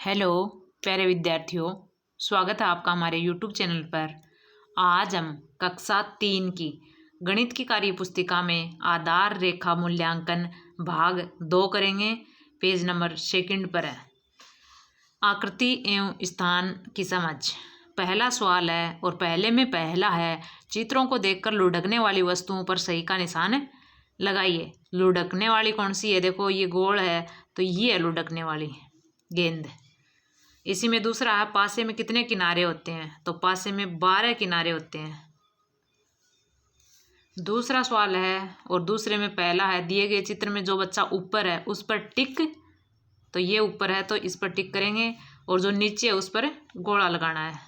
Hello प्यारे विद्यार्थियों, स्वागत है आपका हमारे यूट्यूब चैनल पर। आज हम कक्षा 3 की गणित की कार्य पुस्तिका में आधार रेखा मूल्यांकन भाग 2 करेंगे। पेज नंबर 2 पर है। आकृति एवं स्थान की समझ। पहला सवाल है और पहले में पहला है, चित्रों को देखकर लुढ़कने वाली वस्तुओं पर सही का निशान लगाइए। लुढ़कने वाली कौन सी है? देखो ये गोल है तो ये है लुढ़कने वाली गेंद। इसी में दूसरा है, पासे में कितने किनारे होते हैं? तो पासे में 12 किनारे होते हैं। दूसरा सवाल है और दूसरे में पहला है, दिए गए चित्र में जो बच्चा ऊपर है उस पर टिक, तो ये ऊपर है तो इस पर टिक करेंगे और जो नीचे है उस पर गोला लगाना है।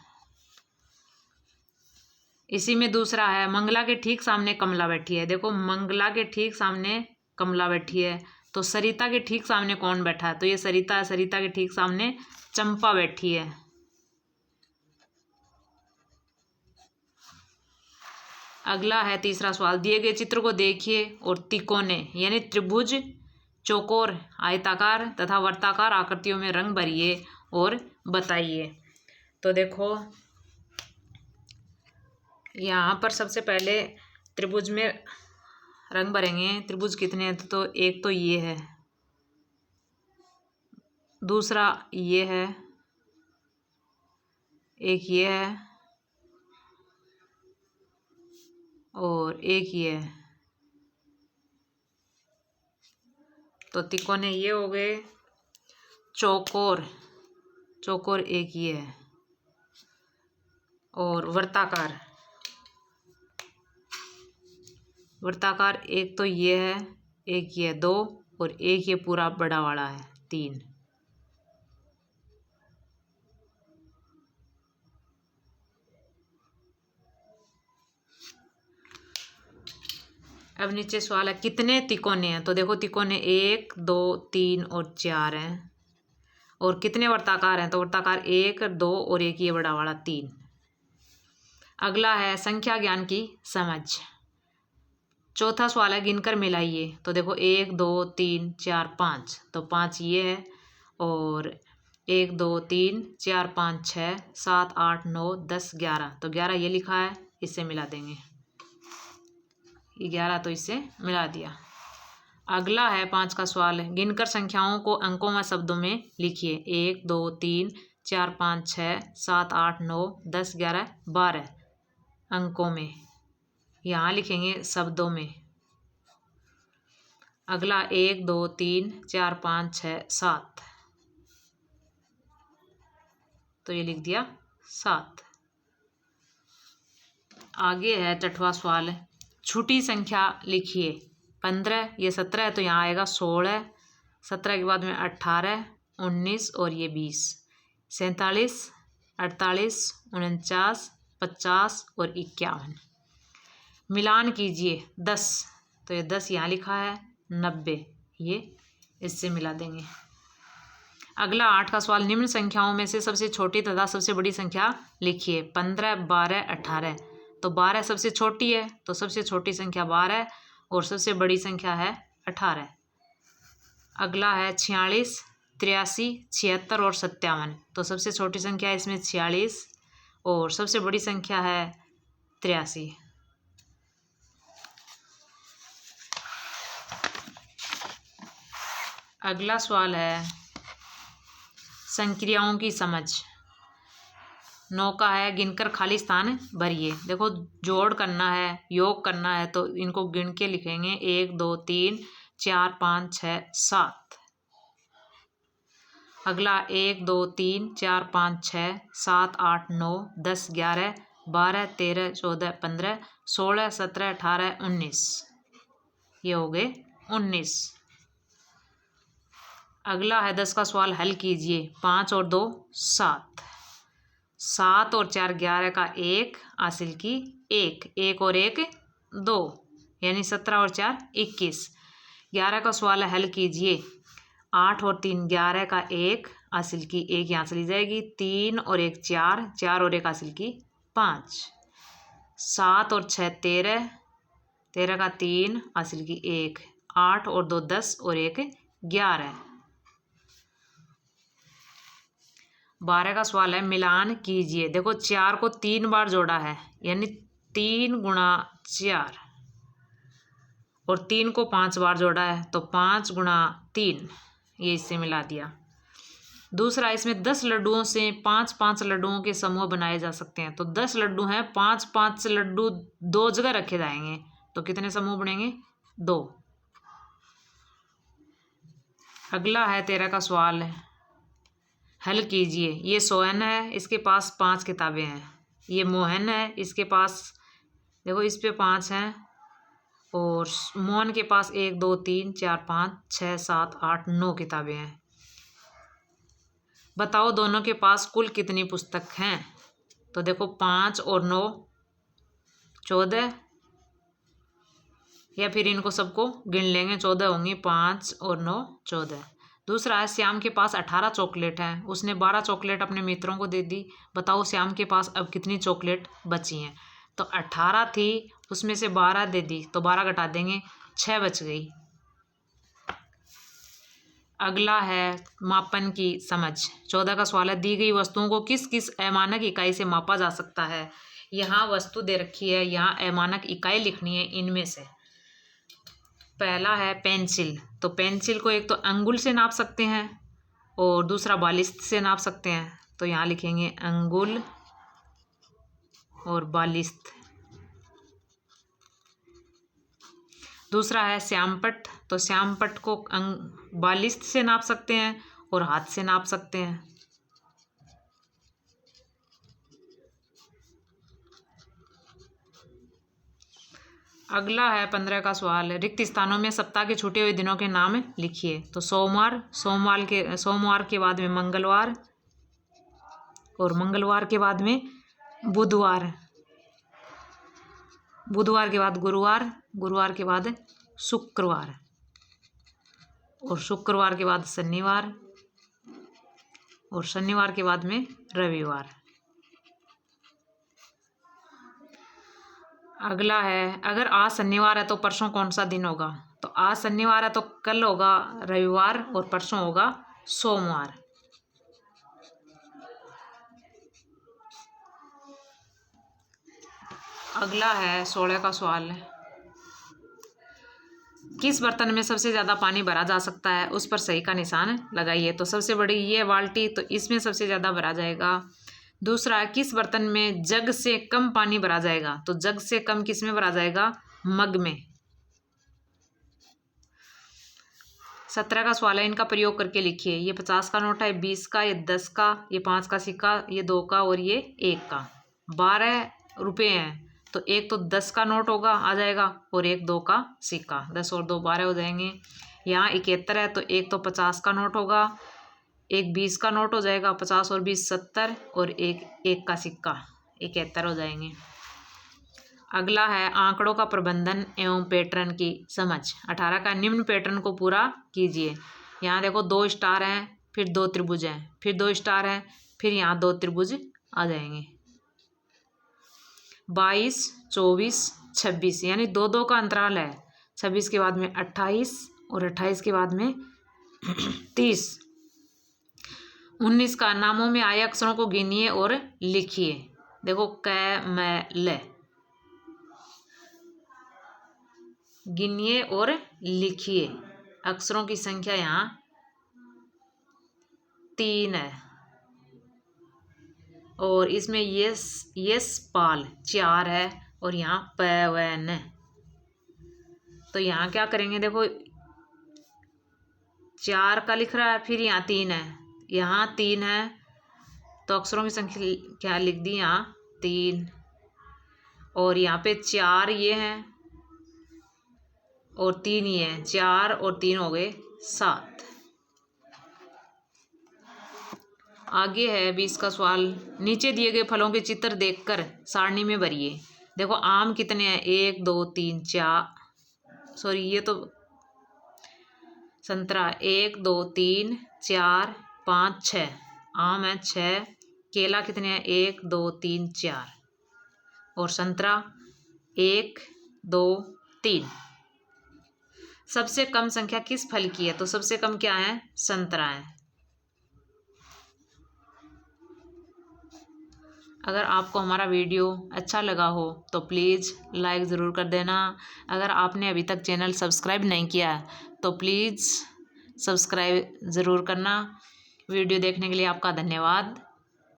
इसी में दूसरा है, मंगला के ठीक सामने कमला बैठी है। देखो मंगला के ठीक सामने कमला बैठी है, तो सरिता के ठीक सामने कौन बैठा है? तो ये सरिता है। सरिता के ठीक सामने चंपा बैठी है। अगला है तीसरा सवाल, दिए गए चित्र को देखिए और तिकोने यानी त्रिभुज, चौकोर, आयताकार तथा वर्ताकार आकृतियों में रंग भरिए और बताइए। तो देखो यहाँ पर सबसे पहले त्रिभुज में रंग भरेंगे। त्रिभुज कितने हैं? तो एक तो ये है, दूसरा ये है, एक ये है और एक ये है। तो तिकोने ये हो गए। चौकोर, चौकोर एक ये है और वर्ताकार, वर्ताकार एक तो ये है, एक ये 2 और एक ये पूरा बड़ा वाला है 3। अब नीचे सवाल है, कितने तिकोने हैं? तो देखो तिकोने 1 2 3 और 4 हैं। और कितने वर्ताकार हैं? तो वर्ताकार 1 2 और एक ये बड़ा वाला 3। अगला है संख्या ज्ञान की समझ। चौथा सवाल है, गिनकर मिलाइए। तो देखो 1 2 3 4 5, तो 5 ये है और 1 2 3 4 5 6 7 8 9 10 11, तो 11 ये लिखा है, इससे मिला देंगे। ये 11 तो इससे मिला दिया। अगला है 5 का सवाल है, गिनकर संख्याओं को अंकों व शब्दों में लिखिए। 1 2 3 4 5 6 7 8 9 10 11 12 अंकों में, यहाँ लिखेंगे शब्दों में। अगला 1 2 3 4 5 6 7, तो ये लिख दिया 7। आगे है 6वां सवाल, छोटी संख्या लिखिए। 15 ये 17 है तो यहाँ आएगा 16, 17 के बाद में 18 19 और ये 20, 47 48 49 50 और 51। मिलान कीजिए 10, तो ये 10 यहाँ लिखा है, 90 ये इससे मिला देंगे। अगला 8 का सवाल, निम्न संख्याओं में से सबसे छोटी तथा सबसे बड़ी संख्या लिखिए। 15 12 18, तो 12 सबसे छोटी है तो सबसे छोटी संख्या 12 और सबसे बड़ी संख्या है 18। अगला है 46 83 76 और 57, तो सबसे छोटी संख्या है इसमें 46 और सबसे बड़ी संख्या है 83। अगला सवाल है संक्रियाओं की समझ। 9 का है, गिनकर खाली स्थान भरिए। देखो जोड़ करना है, योग करना है, तो इनको गिन के लिखेंगे। 1 2 3 4 5 6 7। अगला 1 2 3 4 5 6 7 8 9 10 11 12 13 14 15 16 17 18 19, ये हो गए 19। अगला है 10 का सवाल, हल कीजिए। 5 और 2 7, 7 और 4 11 का 1 हासिल की 1, 1 और 1 2, यानी 17 और 4 21। 11 का सवाल है, हल कीजिए। 8 और 3 11 का 1 हासिल की 1 यहाँ चली जाएगी, 3 और 1 4, 4 और 1 हासिल की 5। 7 और 6 13, 13 का 3 हासिल की 1, 8 और 2 10 और 1 11। 12 का सवाल है, मिलान कीजिए। देखो 4 को 3 बार जोड़ा है, यानी 3 गुणा 4, और 3 को 5 बार जोड़ा है तो 5 गुणा 3, ये इससे मिला दिया। दूसरा, इसमें 10 लड्डुओं से 5-5 लड्डुओं के समूह बनाए जा सकते हैं। तो 10 लड्डू हैं, 5-5 लड्डू 2 जगह रखे जाएंगे, तो कितने समूह बनेंगे? 2। अगला है 13 का सवाल है, हल कीजिए। ये सोहन है, इसके पास 5 किताबें हैं। ये मोहन है, इसके पास देखो इस पे 5 हैं, और मोहन के पास 1 2 3 4 5 6 7 8 9 किताबें हैं। बताओ दोनों के पास कुल कितनी पुस्तक हैं? तो देखो 5 और 9 14, या फिर इनको सबको गिन लेंगे, 14 होंगी, 5 और 9 14। दूसरा है, श्याम के पास 18 चॉकलेट हैं, उसने 12 चॉकलेट अपने मित्रों को दे दी। बताओ श्याम के पास अब कितनी चॉकलेट बची हैं? तो 18 थी, उसमें से 12 दे दी, तो 12 घटा देंगे, 6 बच गई। अगला है मापन की समझ। 14 का सवाल है, दी गई वस्तुओं को किस किस अमानक इकाई से मापा जा सकता है? यहाँ वस्तु दे रखी है, यहाँ अमानक इकाई लिखनी है इनमें से। पहला है पेंसिल, तो पेंसिल को एक तो अंगुल से नाप सकते हैं और दूसरा बालिस्त से नाप सकते हैं, तो यहाँ लिखेंगे अंगुल और बालिस्त। दूसरा है श्यामपट्ट, तो श्यामपट्ट को बालिस्त से नाप सकते हैं और हाथ से नाप सकते हैं। अगला है 15 का सवाल है, रिक्त स्थानों में सप्ताह के छूटे हुए दिनों के नाम लिखिए। तो सोमवार के बाद में मंगलवार, और मंगलवार के बाद में बुधवार, बुधवार के बाद गुरुवार, गुरुवार के बाद शुक्रवार, और शुक्रवार के बाद शनिवार, और शनिवार के बाद में रविवार। अगला है, अगर आज शनिवार है तो परसों कौन सा दिन होगा? तो आज शनिवार है तो कल होगा रविवार, और परसों होगा सोमवार। अगला है 16 का सवाल है, किस बर्तन में सबसे ज़्यादा पानी भरा जा सकता है? उस पर सही का निशान लगाइए। तो सबसे बड़ी ये बाल्टी, तो इसमें सबसे ज़्यादा भरा जाएगा। दूसरा, किस बर्तन में जग से कम पानी भरा जाएगा? तो जग से कम किस में भरा जाएगा? मग में। 17 का सवाल है, इनका प्रयोग करके लिखिए। ये 50 का नोट है, 20 का, ये 10 का, ये 5 का सिक्का, ये 2 का और ये 1 का। 12 रुपये हैं, तो एक तो 10 का नोट होगा आ जाएगा, और एक 2 का सिक्का। 10 और 2 12 हो जाएंगे। यहाँ 71 है, तो एक तो 50 का नोट होगा, एक 20 का नोट हो जाएगा, 50 और 20 70, और एक 1 का सिक्का, 71 हो जाएंगे। अगला है आंकड़ों का प्रबंधन एवं पैटर्न की समझ। 18 का, निम्न पैटर्न को पूरा कीजिए। यहाँ देखो 2 स्टार हैं, फिर 2 त्रिभुज हैं, फिर 2 स्टार हैं, फिर यहाँ 2 त्रिभुज आ जाएंगे। 22 24 26, यानी 2-2 का अंतराल है। 26 के बाद में 28, और 28 के बाद में 30। 19 का, नामों में आए अक्षरों को गिनिए और लिखिए। देखो क म ल, गिनिए और लिखिए। अक्षरों की संख्या यहाँ 3 है, और इसमें यस पाल 4 है, और यहाँ प व न। तो यहाँ क्या करेंगे, देखो 4 का लिख रहा है, फिर यहाँ 3 है, यहाँ 3 है, तो अक्षरों की संख्या क्या लिख दी यहाँ 3, और यहाँ पे 4 ये हैं और 3 ये हैं, 4 और 3 हो गए 7। आगे है 20 का सवाल, नीचे दिए गए फलों के चित्र देखकर सारणी में भरिए। देखो आम कितने हैं, 1 2 3 4, सॉरी ये तो संतरा 1 2 3 4 5 6, आम है 6। केला कितने हैं, 1 2 3 4, और संतरा 1 2 3। सबसे कम संख्या किस फल की है? तो सबसे कम क्या है, संतरा है। अगर आपको हमारा वीडियो अच्छा लगा हो तो प्लीज़ लाइक ज़रूर कर देना। अगर आपने अभी तक चैनल सब्सक्राइब नहीं किया है तो प्लीज़ सब्सक्राइब ज़रूर करना। वीडियो देखने के लिए आपका धन्यवाद।